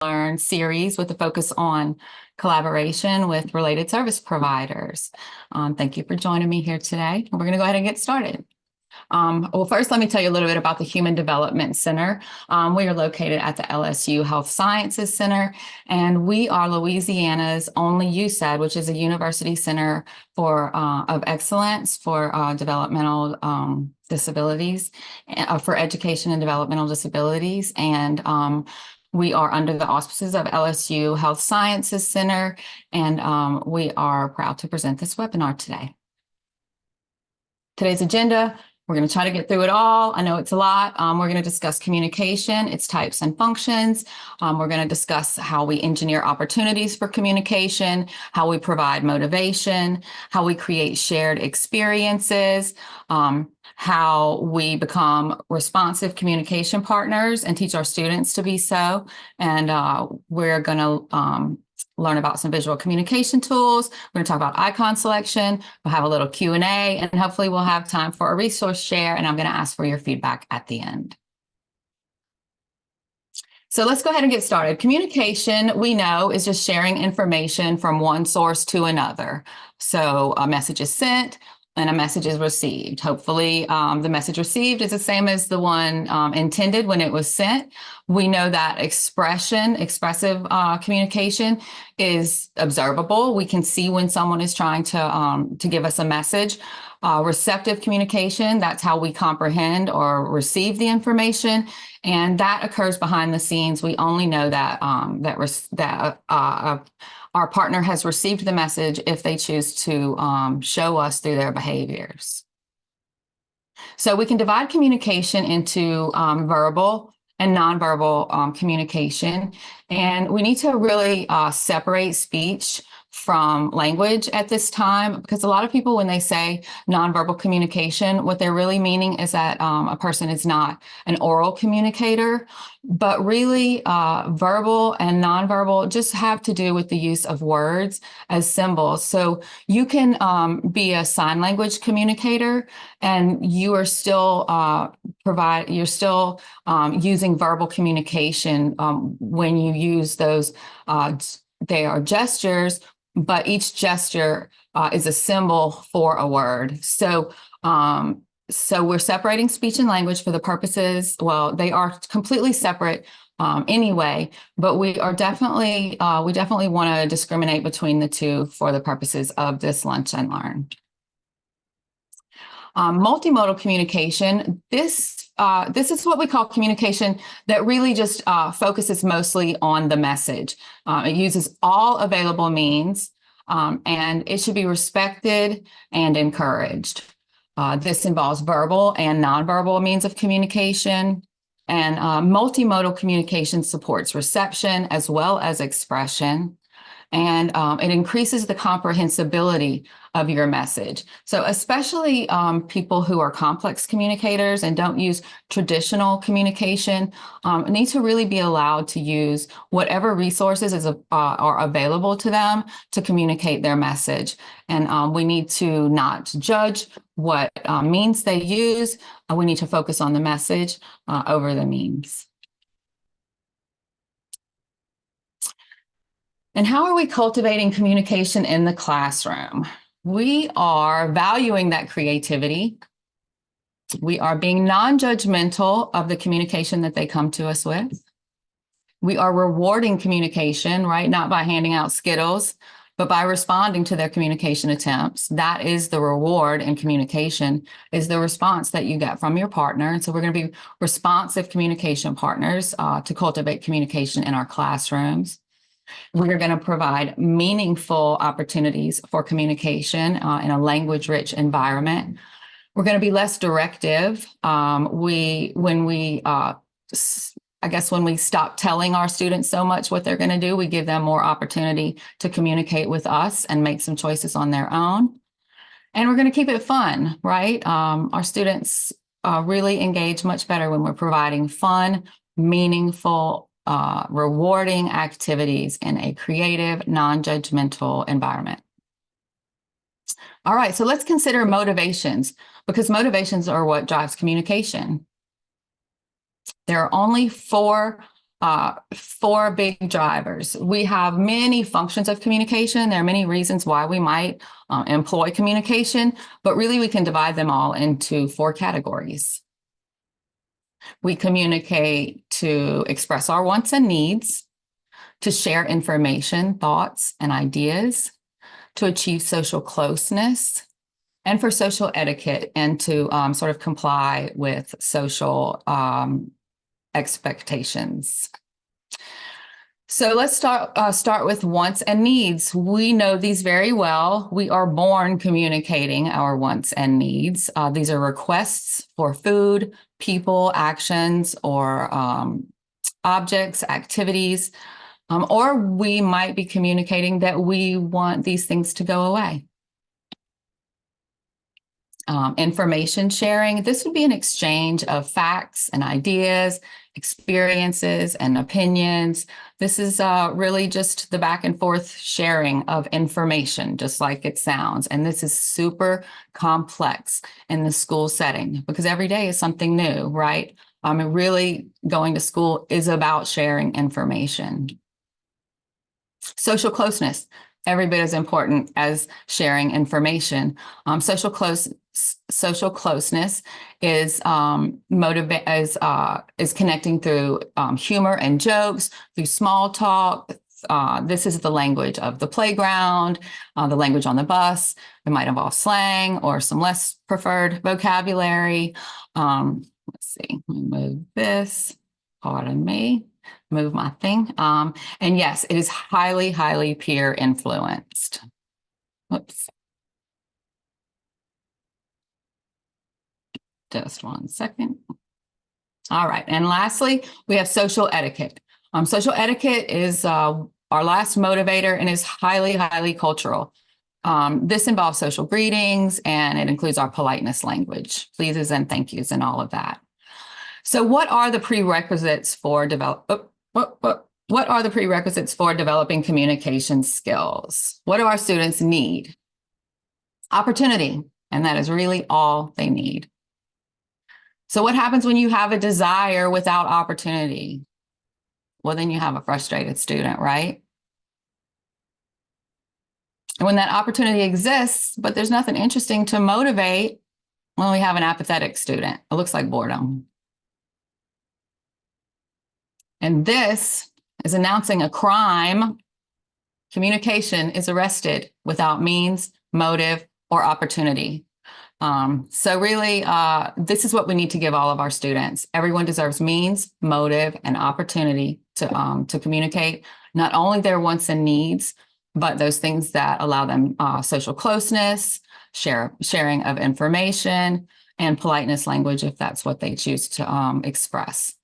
Learn series with a focus on collaboration with related service providers. Thank you for joining me here today. We're going to go ahead and get started. Well, first, let me tell you a little bit about the Human Development Center. We are located at the LSU Health Sciences Center, and we are Louisiana's only USAD, which is a University Center of Excellence for developmental disabilities, for education and developmental disabilities. And we are under the auspices of LSU Health Sciences Center, and we are proud to present this webinar today. Today's agenda, we're going to try to get through it all. I know it's a lot. We're going to discuss communication, its types and functions. We're going to discuss how we engineer opportunities for communication, how we provide motivation, how we create shared experiences, how we become responsive communication partners and teach our students to be so. And we're going to learn about some visual communication tools. We're going to talk about icon selection. We'll have a little Q&A, and hopefully we'll have time for a resource share, and I'm going to ask for your feedback at the end. So let's go ahead and get started. Communication, we know, is just sharing information from one source to another. So a message is sent and a message is received. Hopefully the message received is the same as the one intended when it was sent. We know that expressive communication is observable. We can see when someone is trying to give us a message. Receptive communication, that's how we comprehend or receive the information, and that occurs behind the scenes. We only know that our partner has received the message if they choose to show us through their behaviors. So we can divide communication into verbal and nonverbal communication, and we need to really separate speech from language at this time, because a lot of people, when they say nonverbal communication, what they're really meaning is that a person is not an oral communicator, but really verbal and nonverbal just have to do with the use of words as symbols. So you can be a sign language communicator, and you are still using verbal communication when you use those. They are gestures, but each gesture is a symbol for a word. So we're separating speech and language for the purposes, well, they are completely separate anyway, but we definitely want to discriminate between the two for the purposes of this Lunch and Learn. Multimodal communication, this is what we call communication that really just focuses mostly on the message. It uses all available means, and it should be respected and encouraged. This involves verbal and nonverbal means of communication, and multimodal communication supports reception as well as expression, and it increases the comprehensibility of your message. So especially people who are complex communicators and don't use traditional communication need to really be allowed to use whatever resources are available to them to communicate their message. And we need to not judge what means they use. We need to focus on the message over the means. And how are we cultivating communication in the classroom? We are valuing that creativity. We are being non-judgmental of the communication that they come to us with. We are rewarding communication, right? Not by handing out Skittles, but by responding to their communication attempts. That is the reward in communication, is the response that you get from your partner. And so we're going to be responsive communication partners to cultivate communication in our classrooms. We're going to provide meaningful opportunities for communication in a language-rich environment. We're going to be less directive. When we stop telling our students so much what they're going to do, we give them more opportunity to communicate with us and make some choices on their own. And we're going to keep it fun, right? Our students really engage much better when we're providing fun, meaningful, rewarding activities in a creative, non-judgmental environment. All right, so let's consider motivations, because motivations are what drives communication. There are only 4 four big drivers. We have many functions of communication. There are many reasons why we might employ communication, but really we can divide them all into four categories. We communicate to express our wants and needs, to share information, thoughts, and ideas, to achieve social closeness, and for social etiquette, and to sort of comply with social expectations. So let's start with wants and needs. We know these very well. We are born communicating our wants and needs. These are requests for food, people, actions, or objects, activities, or we might be communicating that we want these things to go away. Information sharing. This would be an exchange of facts and ideas, experiences and opinions. This is really just the back and forth sharing of information, just like it sounds. And this is super complex in the school setting because every day is something new, right? Really going to school is about sharing information. Social closeness. Every bit as important as sharing information. Social closeness is is connecting through humor and jokes, through small talk. This is the language of the playground, the language on the bus. It might involve slang or some less preferred vocabulary. Let's see, let me move this. Pardon me. Move my thing. And yes, it is highly, highly peer influenced. Whoops. Just one second. All right. And lastly, we have social etiquette. Social etiquette is our last motivator and is highly, highly cultural. This involves social greetings and it includes our politeness language, pleases and thank yous and all of that. So what are the prerequisites for what are the prerequisites for developing communication skills? What do our students need? Opportunity, and that is really all they need. So what happens when you have a desire without opportunity? Well, then you have a frustrated student, right? And when that opportunity exists, but there's nothing interesting to motivate, well, we have an apathetic student. It looks like boredom. And this is announcing a crime. Communication is arrested without means, motive, or opportunity. So really, this is what we need to give all of our students. Everyone deserves means, motive, and opportunity to communicate not only their wants and needs, but those things that allow them social closeness, sharing of information, and politeness language if that's what they choose to express.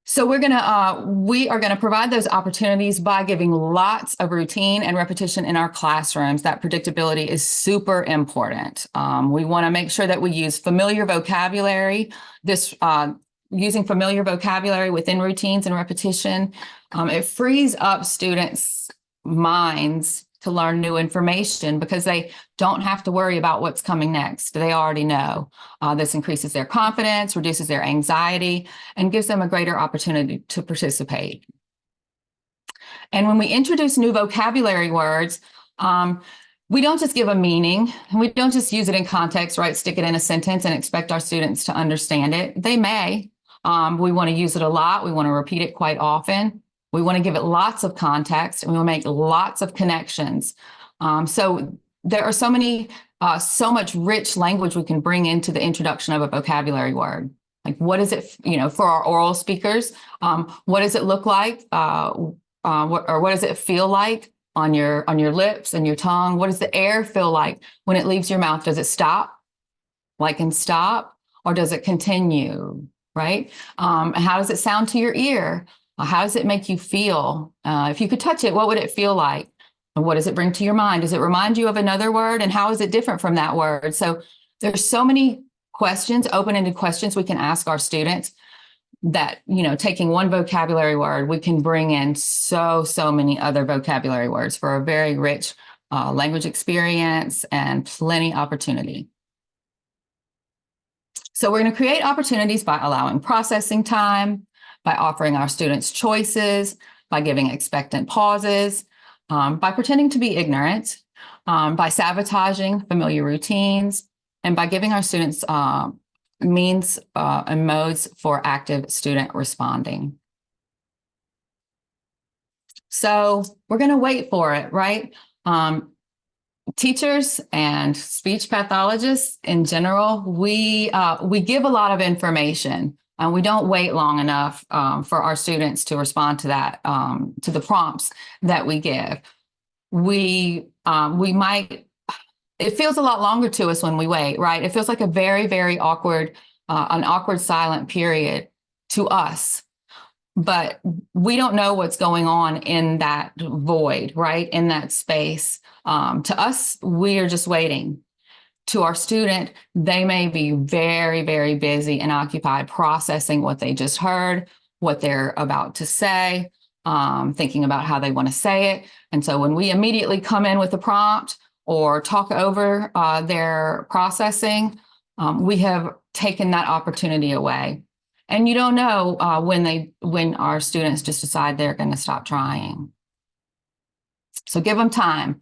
So we are gonna provide those opportunities by giving lots of routine and repetition in our classrooms. That predictability is super important. We wanna make sure that we use familiar vocabulary. Using familiar vocabulary within routines and repetition, it frees up students' minds to learn new information because they don't have to worry about what's coming next. They already know. This increases their confidence, reduces their anxiety, and gives them a greater opportunity to participate. And when we introduce new vocabulary words, we don't just give a meaning, and we don't just use it in context, right? Stick it in a sentence and expect our students to understand it. They may. We want to use it a lot. We want to repeat it quite often. We want to give it lots of context, and we will make lots of connections. So there are so much rich language we can bring into the introduction of a vocabulary word. Like, what is it, for our oral speakers, what does it look like? Or what does it feel like on your lips and your tongue? What does the air feel like when it leaves your mouth? Does it stop, like in stop, or does it continue, right? How does it sound to your ear? How does it make you feel? If you could touch it, what would it feel like? And what does it bring to your mind? Does it remind you of another word? And how is it different from that word? So there's so many questions, open-ended questions we can ask our students that, taking one vocabulary word, we can bring in so many other vocabulary words for a very rich language experience and plenty opportunity. So we're going to create opportunities by allowing processing time, by offering our students choices, by giving expectant pauses, by pretending to be ignorant, by sabotaging familiar routines, and by giving our students means and modes for active student responding. So we're going to wait for it, right? Teachers and speech pathologists in general, we give a lot of information, and we don't wait long enough for our students to respond to that, to the prompts that we give. We might, it feels a lot longer to us when we wait, right? It feels like a very, very awkward, an awkward silent period to us. But we don't know what's going on in that void, right? In that space. To us, we are just waiting. To our student, they may be very, very busy and occupied processing what they just heard, what they're about to say, thinking about how they want to say it. And so when we immediately come in with a prompt or talk over their processing, we have taken that opportunity away. And you don't know when our students just decide they're going to stop trying. So give them time.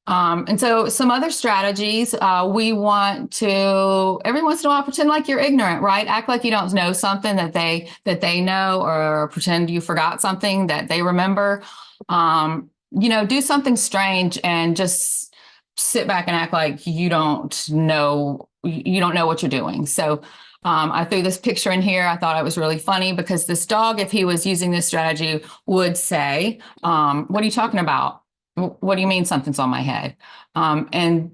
And so some other strategies, we want to, every once in a while, pretend like you're ignorant, right? Act like you don't know something that they know, or pretend you forgot something that they remember. Do something strange and just sit back and act like you don't know what you're doing. So I threw this picture in here. I thought it was really funny because this dog, if he was using this strategy, would say, what are you talking about? What do you mean something's on my head? And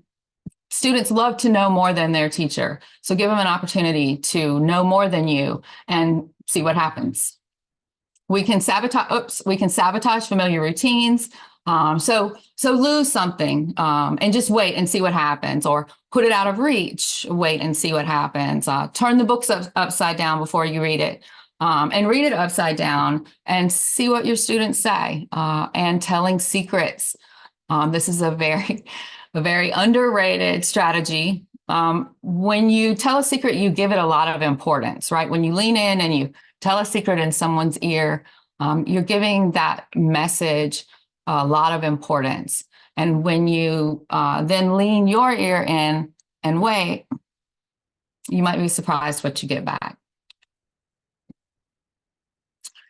students love to know more than their teacher. So give them an opportunity to know more than you and see what happens. We can sabotage familiar routines. So lose something and just wait and see what happens, or put it out of reach, wait and see what happens. Turn the books upside down before you read it, and read it upside down and see what your students say. And telling secrets. This is a very underrated strategy. When you tell a secret, you give it a lot of importance, right? When you lean in and you tell a secret in someone's ear, you're giving that message a lot of importance. And when you then lean your ear in and wait, you might be surprised what you get back.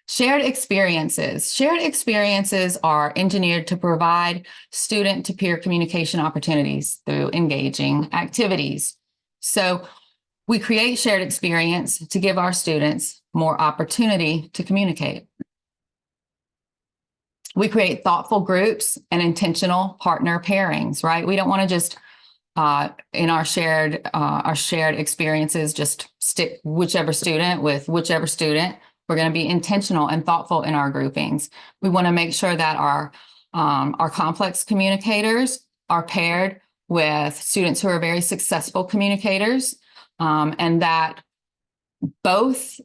Shared experiences. Shared experiences are engineered to provide student-to-peer communication opportunities through engaging activities. So we create shared experience to give our students more opportunity to communicate. We create thoughtful groups and intentional partner pairings, right? We don't want to just in our shared experiences just stick whichever student with whichever student. We're going to be intentional and thoughtful in our groupings. We want to make sure that our complex communicators are paired with students who are very successful communicators, and that both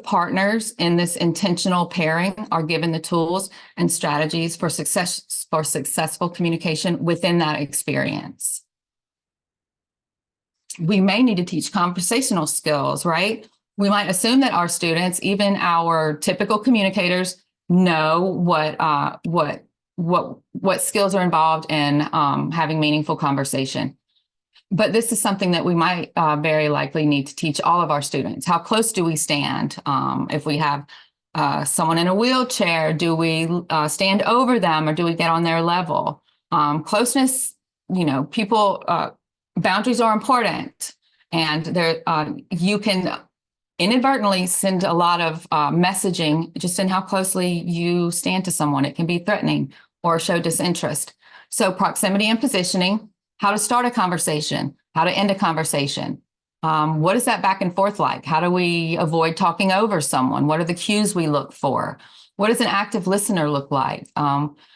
partners in this intentional pairing are given the tools and strategies for successful communication within that experience. We may need to teach conversational skills, right? We might assume that our students, even our typical communicators, know what skills are involved in having meaningful conversation. But this is something that we might very likely need to teach all of our students. How close do we stand? If we have someone in a wheelchair, do we stand over them, or do we get on their level? Closeness, boundaries are important, and you can inadvertently send a lot of messaging just in how closely you stand to someone. It can be threatening or show disinterest. So proximity and positioning, how to start a conversation, how to end a conversation. What is that back and forth like? How do we avoid talking over someone? What are the cues we look for? What does an active listener look like?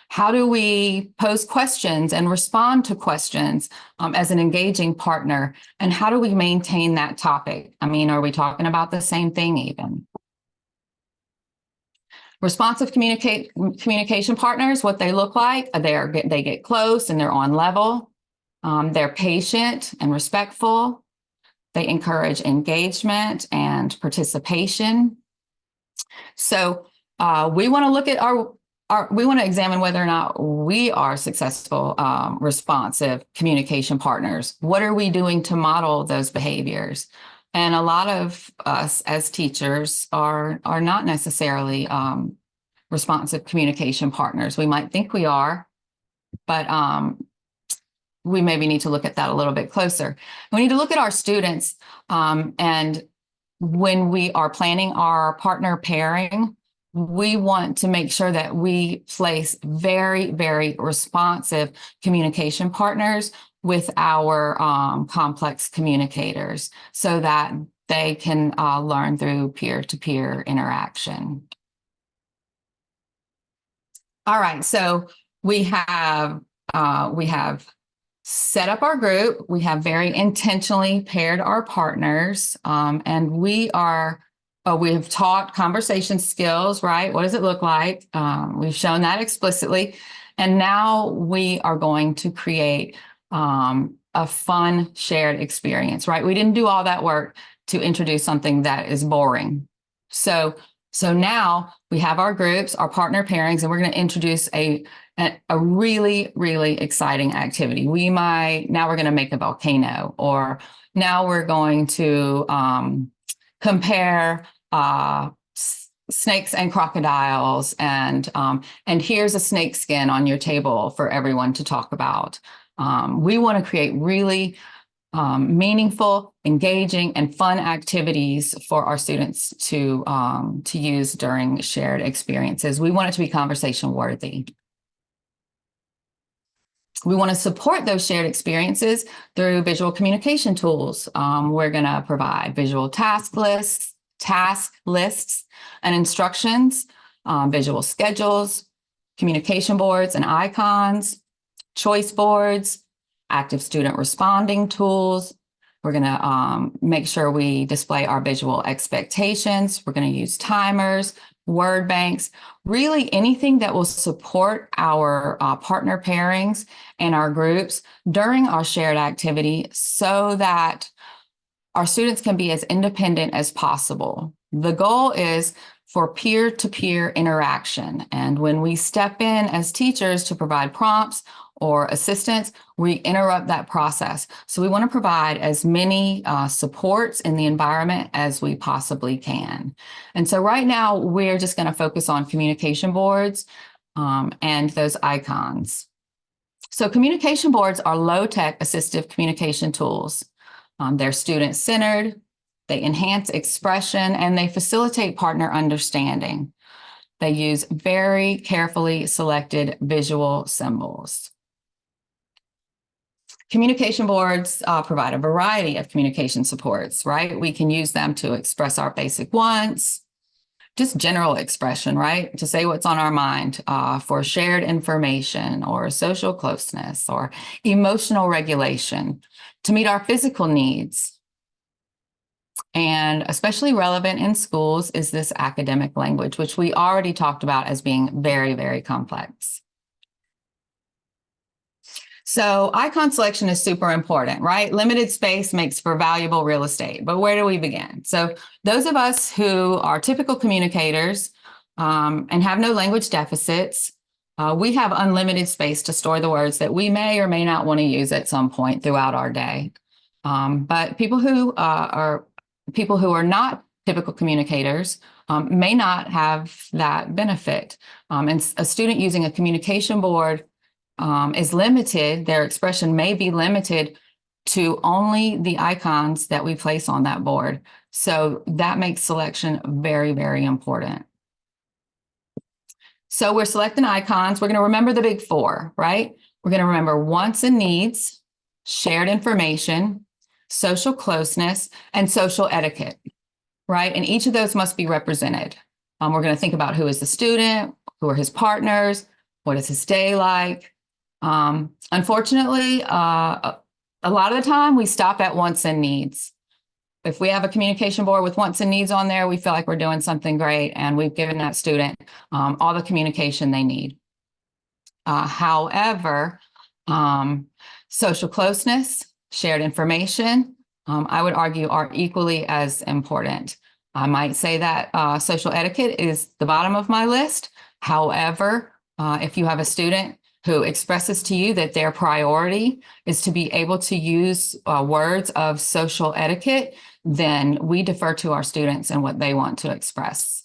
How do we pose questions and respond to questions as an engaging partner? And how do we maintain that topic? I mean, are we talking about the same thing even? Responsive communication partners, what they look like, they get close and they're on level. They're patient and respectful. They encourage engagement and participation. So we want to look at we want to examine whether or not we are successful, responsive communication partners. What are we doing to model those behaviors? And a lot of us as teachers are not necessarily responsive communication partners. We might think we are, but we maybe need to look at that a little bit closer. We need to look at our students, and when we are planning our partner pairing, we want to make sure that we place very, very responsive communication partners with our complex communicators so that they can learn through peer-to-peer interaction. All right, so we have set up our group. We have very intentionally paired our partners, and we have taught conversation skills, right? What does it look like? We've shown that explicitly. And now we are going to create a fun shared experience, right? We didn't do all that work to introduce something that is boring. So now we have our groups, our partner pairings, and we're going to introduce a really, really exciting activity. Now we're going to make a volcano, or now we're going to compare snakes and crocodiles, and here's a snake skin on your table for everyone to talk about. We want to create really meaningful, engaging, and fun activities for our students to use during shared experiences. We want it to be conversation worthy. We want to support those shared experiences through visual communication tools. We're going to provide visual task lists, and instructions, visual schedules, communication boards and icons, choice boards, active student responding tools. We're going to make sure we display our visual expectations. We're going to use timers, word banks, really anything that will support our partner pairings and our groups during our shared activity so that our students can be as independent as possible. The goal is for peer-to-peer interaction. And when we step in as teachers to provide prompts or assistance, we interrupt that process. So we want to provide as many supports in the environment as we possibly can. And so right now, we're just going to focus on communication boards and those icons. So communication boards are low-tech assistive communication tools. They're student-centered, they enhance expression, and they facilitate partner understanding. They use very carefully selected visual symbols. Communication boards provide a variety of communication supports, right? We can use them to express our basic wants, just general expression, right? To say what's on our mind, for shared information or social closeness or emotional regulation, to meet our physical needs. And especially relevant in schools is this academic language, which we already talked about as being very, very complex. So icon selection is super important, right? Limited space makes for valuable real estate, but where do we begin? So those of us who are typical communicators and have no language deficits, we have unlimited space to store the words that we may or may not want to use at some point throughout our day. But people who are not typical communicators may not have that benefit. And a student using a communication board is limited, their expression may be limited to only the icons that we place on that board. So that makes selection very, very important. So we're selecting icons. We're going to remember the big four, right? We're going to remember wants and needs, shared information, social closeness, and social etiquette, right? And each of those must be represented. We're going to think about who is the student, who are his partners, what is his day like. Unfortunately, a lot of the time we stop at wants and needs. If we have a communication board with wants and needs on there, we feel like we're doing something great and we've given that student all the communication they need. However, social closeness, shared information, I would argue are equally as important. I might say that social etiquette is the bottom of my list. However, if you have a student who expresses to you that their priority is to be able to use words of social etiquette, then we defer to our students and what they want to express.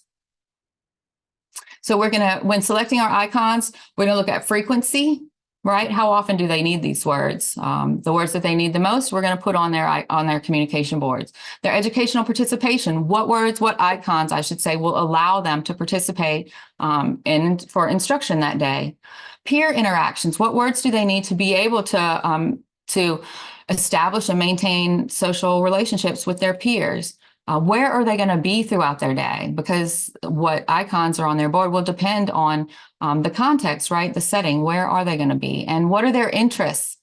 So when selecting our icons, we're gonna look at frequency, right? How often do they need these words? The words that they need the most, we're gonna put on their communication boards. Their educational participation, what words, what icons, I should say, will allow them to participate for instruction that day. Peer interactions, what words do they need to be able to establish and maintain social relationships with their peers? Where are they going to be throughout their day? Because what icons are on their board will depend on the context, right? The setting, where are they going to be? And what are their interests?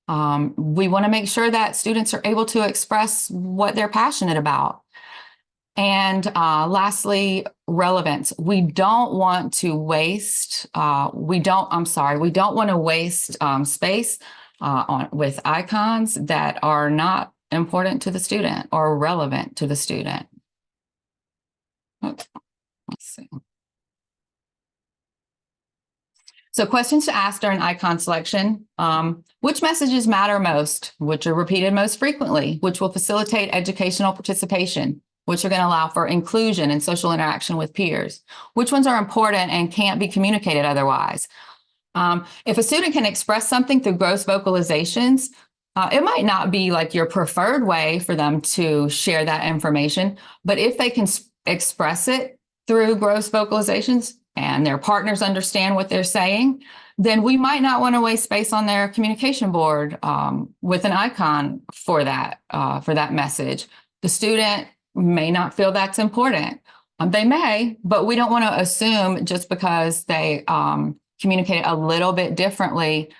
We want to make sure that students are able to express what they're passionate about. And lastly, relevance. We don't want to waste, we don't want to waste space with icons that are not important to the student or relevant to the student. Let's see. So questions to ask during icon selection. Which messages matter most? Which are repeated most frequently? Which will facilitate educational participation? Which are going to allow for inclusion and social interaction with peers? Which ones are important and can't be communicated otherwise? If a student can express something through gross vocalizations, it might not be like your preferred way for them to share that information, but if they can express it through gross vocalizations and their partners understand what they're saying, then we might not want to waste space on their communication board with an icon for that message. The student may not feel that's important. They may, but we don't want to assume just because they communicate a little bit differently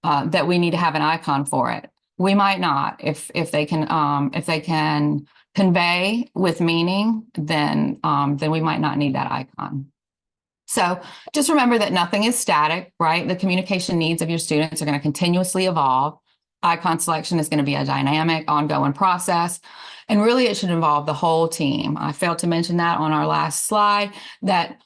that we need to have an icon for it. We might not. If they can convey with meaning, then we might not need that icon. So just remember that nothing is static, right? The communication needs of your students are going to continuously evolve. Icon selection is going to be a dynamic, ongoing process. And really, it should involve the whole team. I failed to mention that on our last slide, that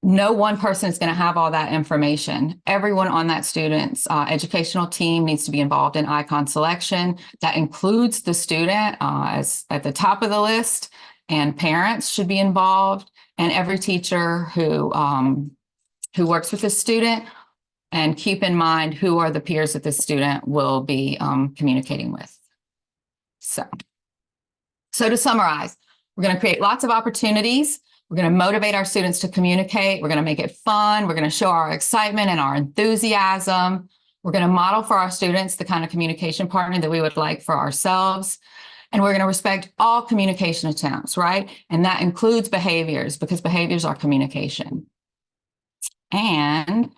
no one person is going to have all that information. Everyone on that student's educational team needs to be involved in icon selection. That includes the student as at the top of the list, and parents should be involved, and every teacher who works with the student. And keep in mind who are the peers that the student will be communicating with. So to summarize, we're going to create lots of opportunities. We're going to motivate our students to communicate. We're going to make it fun. We're going to show our excitement and our enthusiasm. We're going to model for our students the kind of communication partner that we would like for ourselves. And we're going to respect all communication attempts, right? And that includes behaviors, because behaviors are communication. And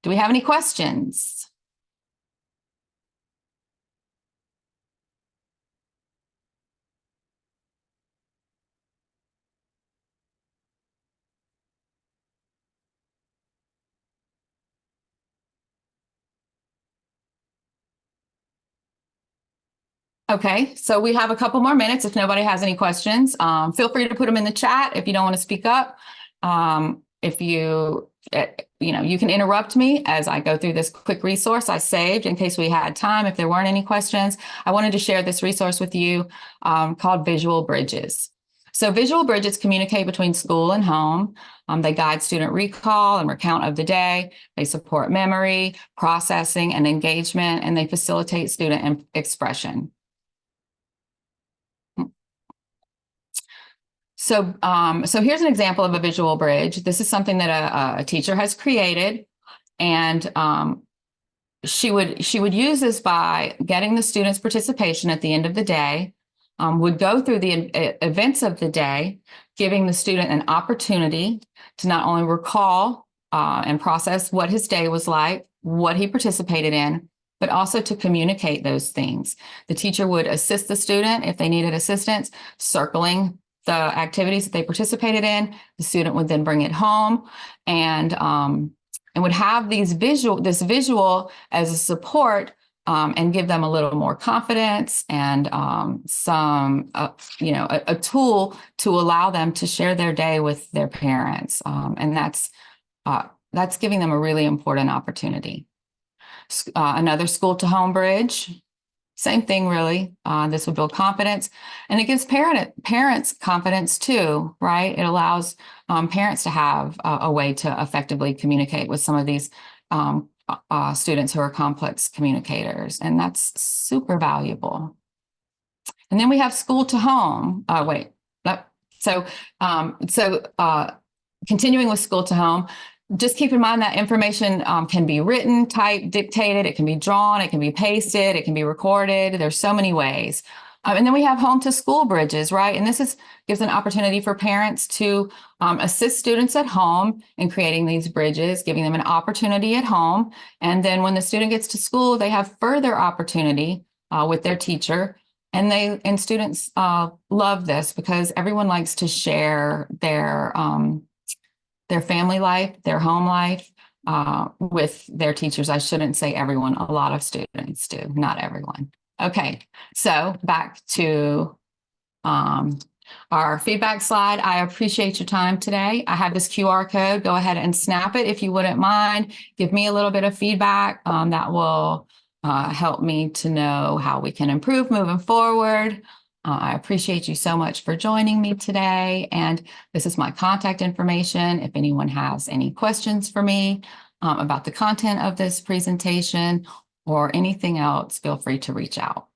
do we have any questions? Okay, so we have a couple more minutes. If nobody has any questions, feel free to put them in the chat if you don't want to speak up. If you can interrupt me as I go through this quick resource I saved in case we had time. If there weren't any questions, I wanted to share this resource with you called Visual Bridges. So visual bridges communicate between school and home. They guide student recall and recount of the day. They support memory, processing, and engagement, and they facilitate student expression. So here's an example of a visual bridge. This is something that a teacher has created, and she would use this by getting the students' participation at the end of the day, would go through the events of the day, giving the student an opportunity to not only recall and process what his day was like, what he participated in, but also to communicate those things. The teacher would assist the student if they needed assistance, circling the activities that they participated in. The student would then bring it home and would have this visual as a support and give them a little more confidence and a tool to allow them to share their day with their parents. And that's giving them a really important opportunity. Another school to home bridge, same thing really. This will build confidence, and it gives parents confidence too, right? It allows parents to have a way to effectively communicate with some of these students who are complex communicators, and that's super valuable. And then we have school to home. Continuing with school to home, just keep in mind that information can be written, typed, dictated, it can be drawn, it can be pasted, it can be recorded. There's so many ways. And then we have home to school bridges, right? And this gives an opportunity for parents to assist students at home in creating these bridges, giving them an opportunity at home. And then when the student gets to school, they have further opportunity with their teacher. And students love this because everyone likes to share their family life, their home life with their teachers. I shouldn't say everyone. A lot of students do, not everyone. Okay, so back to our feedback slide. I appreciate your time today. I have this QR code. Go ahead and snap it if you wouldn't mind. Give me a little bit of feedback. That will help me to know how we can improve moving forward. I appreciate you so much for joining me today. And this is my contact information. If anyone has any questions for me about the content of this presentation or anything else, feel free to reach out.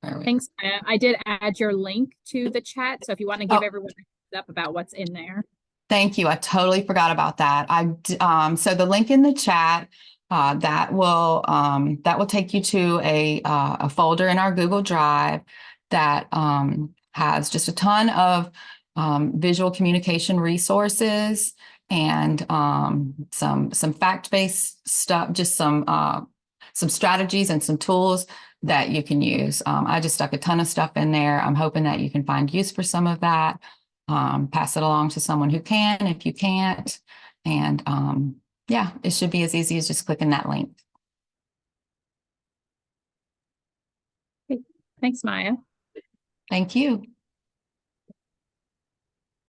Thanks, Maya. I did add your link to the chat. So if you want to give everyone a heads up about what's in there. Thank you. I totally forgot about that. So the link in the chat, that will take you to a folder in our Google Drive that has just a ton of visual communication resources and some fact-based stuff, just some strategies and some tools that you can use. I just stuck a ton of stuff in there. I'm hoping that you can find use for some of that. Pass it along to someone who can if you can't. And yeah, it should be as easy as just clicking that link. Thanks, Maya. Thank you.